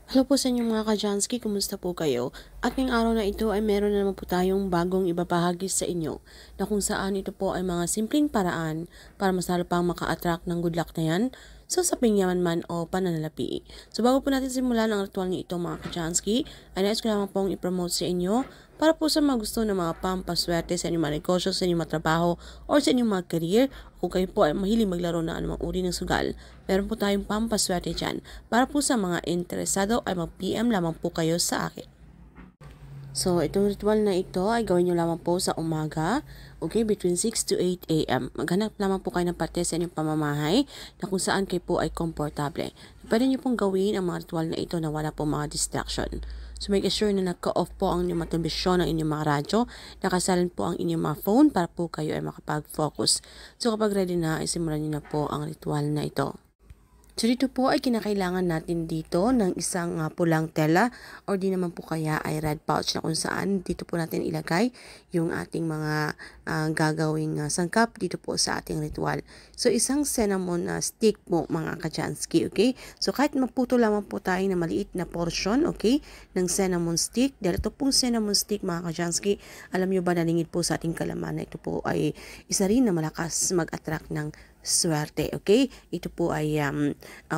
Hello po sa inyo mga ka-Jansky, kumusta po kayo? At ngayong araw na ito ay meron na naman po tayong bagong ibabahagi sa inyo na kung saan ito po ay mga simpleng paraan para mas lalo pang maka-attract ng good luck na yan sa saping yaman man o pananalapi. So bago po natin simulan ang ritual ni ito mga ka-Jansky, ay nais ko lamang pong i-promote sa inyo para po sa mga gusto ng mga pampaswerte sa inyong mga negosyo, sa inyong mga trabaho, or sa inyong mga career. Kung kayo po ay mahilig maglaro na anumang uri ng sugal, meron po tayong pampaswerte dyan. Para po sa mga interesado ay mag-PM lamang po kayo sa akin. So, itong ritual na ito ay gawin nyo lamang po sa umaga, okay, between 6 to 8 a.m. Maghanap lamang po kayo ng parte sa inyong pamamahay na kung saan kayo po ay komportable. Pwede nyo pong gawin ang mga ritual na ito na wala po mga distraction. So, make sure na naka-off po ang inyong mga telebisyon, ang inyong mga radyo, nakasalan po ang inyong mga phone para po kayo ay makapag-focus. So, kapag ready na, isimulan nyo na po ang ritual na ito. So dito po ay kinakailangan natin dito ng isang pulang tela or di naman po kaya ay red pouch na kung saan dito po natin ilagay yung ating mga gagawing sangkap dito po sa ating ritual. So isang cinnamon stick po mga ka-Jansky, okay? So kahit maputo lamang po tayo na maliit na portion, okay, ng cinnamon stick. Dahil ito pong cinnamon stick mga ka-Jansky, alam nyo ba nalingid po sa ating kalaman na ito po ay isa rin na malakas mag-attract ng swerte, okay? Ito po ay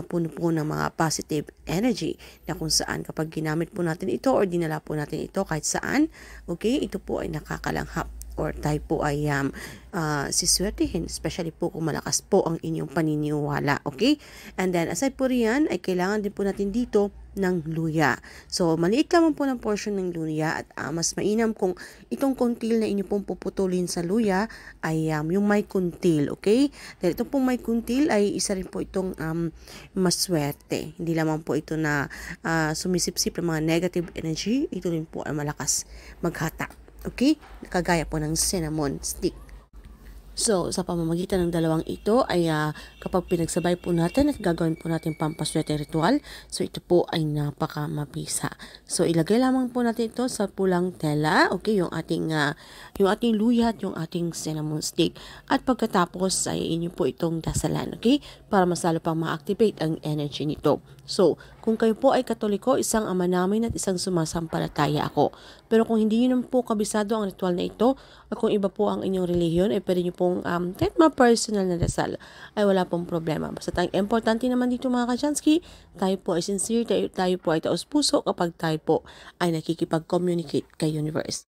puno po ng mga positive energy na kung saan kapag ginamit po natin ito or dinala po natin ito kahit saan, okay? Ito po ay nakakalanghap or tayo po ay siswertihin, especially po kung malakas po ang inyong paniniwala, okay? And then, aside po riyan, ay kailangan din po natin dito ng luya. So, maliit lamang po ng portion ng luya at mas mainam kung itong kuntil na inyo pong puputulin sa luya ay yung may kuntil, okay? Dahil itong pong may kuntil ay isa rin po itong maswerte. Hindi lamang po ito na sumisipsip ng mga negative energy, ito rin po ay malakas maghata. Okay? Kagaya po ng cinnamon stick. So, sa pamamagitan ng dalawang ito ay kapag pinagsabay po natin at gagawin po natin pampaswerte ritual, so ito po ay napakamabisa. So, ilagay lamang po natin ito sa pulang tela, okay, yung ating luya at yung ating cinnamon stick. At pagkatapos ay inyo po itong dasalan, okay, para mas lalo pang ma-activate ang energy nito. So, kung kayo po ay Katoliko, isang ama namin at isang sumasampalataya ako. Pero kung hindi nyo naman po kabisado ang ritual na ito, at kung iba po ang inyong relihiyon, ay pwede nyo pong kahit mga personal na dasal, ay wala pong problema. Basta tayong importante naman dito mga ka-Jansky, tayo po ay sincere, tayo po ay taos puso kapag tayo po ay nakikipag-communicate kay universe.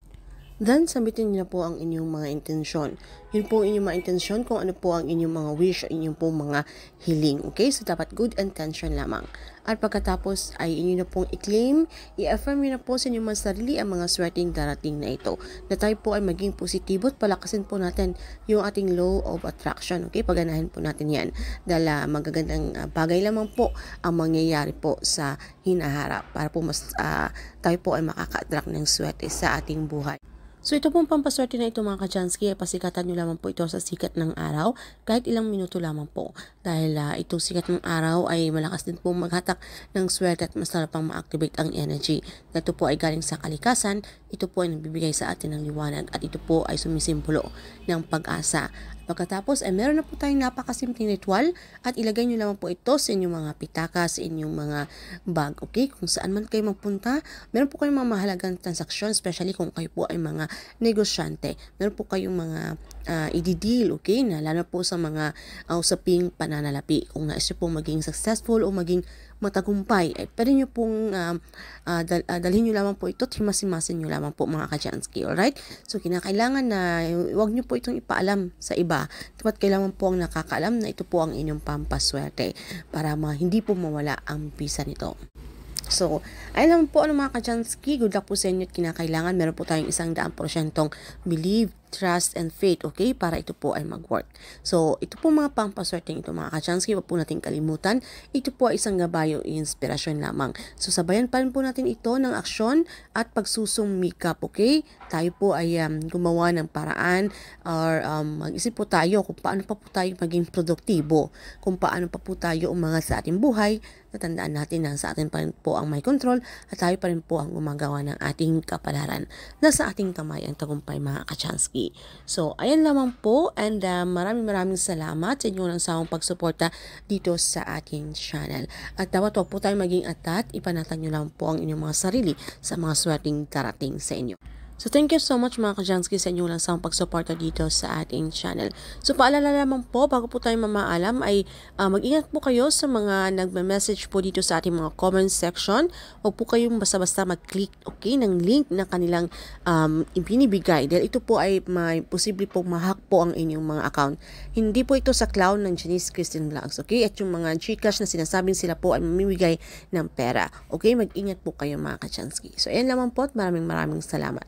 Then, sabitin niyo na po ang inyong mga intensyon. Yun po ang inyong mga intensyon kung ano po ang inyong mga wish o inyong po mga hiling. Okay? So, dapat good intention lamang. At pagkatapos ay inyo na pong i-claim, i-affirm nyo na po sa inyong mga sarili ang mga swerteng darating na ito. Na tayo po ay maging positibo at palakasin po natin yung ating law of attraction. Okay? Paganahin po natin yan. Dahil magagandang bagay lamang po ang mangyayari po sa hinaharap para po mas tayo po ay makaka-attract ng swerte sa ating buhay. So ito pong pampaswerte na ito mga ka-Jansky, pasikatan nyo lamang po ito sa sikat ng araw kahit ilang minuto lamang po. Dahil itong sikat ng araw ay malakas din po maghatak ng swerte at mas lalo pang ma-activate ang energy. Ito po ay galing sa kalikasan, ito po ay nagbibigay sa atin ng liwanag at ito po ay sumisimbolo ng pag-asa. Pagkatapos ay meron na po tayong napakasimpleng ritual at ilagay nyo lamang po ito sa inyong mga pitaka, sa inyong mga bag. Okay? Kung saan man kayo magpunta, meron po kayong mga mahalagang transaksyon, especially kung kayo po ay mga negosyante. Meron po kayong mga i-deal, okay? Na lalo po sa mga usaping pananalapi. Kung nais nyo pong maging successful o maging matagumpay, ay pwede nyo pong dalhin nyo lamang po ito at himasimasin nyo lamang po mga ka-Jansky, alright? So, kinakailangan na huwag nyo po itong ipaalam sa iba. Dapat kailangan po ang nakakaalam na ito po ang inyong pampaswerte para hindi po mawala ang bisa nito. So, ayun lang po ano mga ka-Jansky, good luck po sa inyo at kinakailangan meron po tayong 100% believe, trust, and faith, okay? Para ito po ay mag-work. So, ito po mga pampaswerteng ito mga ka-Jansky, huwag po natin kalimutan. Ito po ay isang gabayo inspirasyon lamang. So, sabayan pa rin po natin ito ng aksyon at pagsusumikap, okay? Tayo po ay gumawa ng paraan or mag-isip po tayo kung paano pa po tayo maging produktibo, kung paano pa po tayo umangat sa ating buhay. Natandaan natin na sa atin pa rin po ang may control at tayo pa rin po ang gumagawa ng ating kapalaran. Nasa ating kamay ang tagumpay mga ka-Jansky. Shopee. So, ayan lamang po, and maraming salamat sa inyong nagsawang pagsuporta dito sa ating channel. At dapat po tayong maging atat, ipanatan nyo lang po ang inyong mga sarili sa mga swerteng darating sa inyo. So, thank you so much mga Kajansky sa inyong langsang pagsuporta dito sa ating channel. So, paalala lamang po, bago po tayo mamaalam ay mag-ingat po kayo sa mga nagme-message po dito sa ating mga comment section. Huwag po kayong basta-basta mag-click ng link na kanilang ibinibigay. Dahil ito po ay may posible pong ma-hack po ang inyong mga account. Hindi po ito sa clown ng Janice Christine Vlogs. Okay? At yung mga Gcash na sinasabing sila po ay mamimigay ng pera. Okay? Mag-ingat po kayo mga Kajansky. So, ayan lamang po at maraming salamat.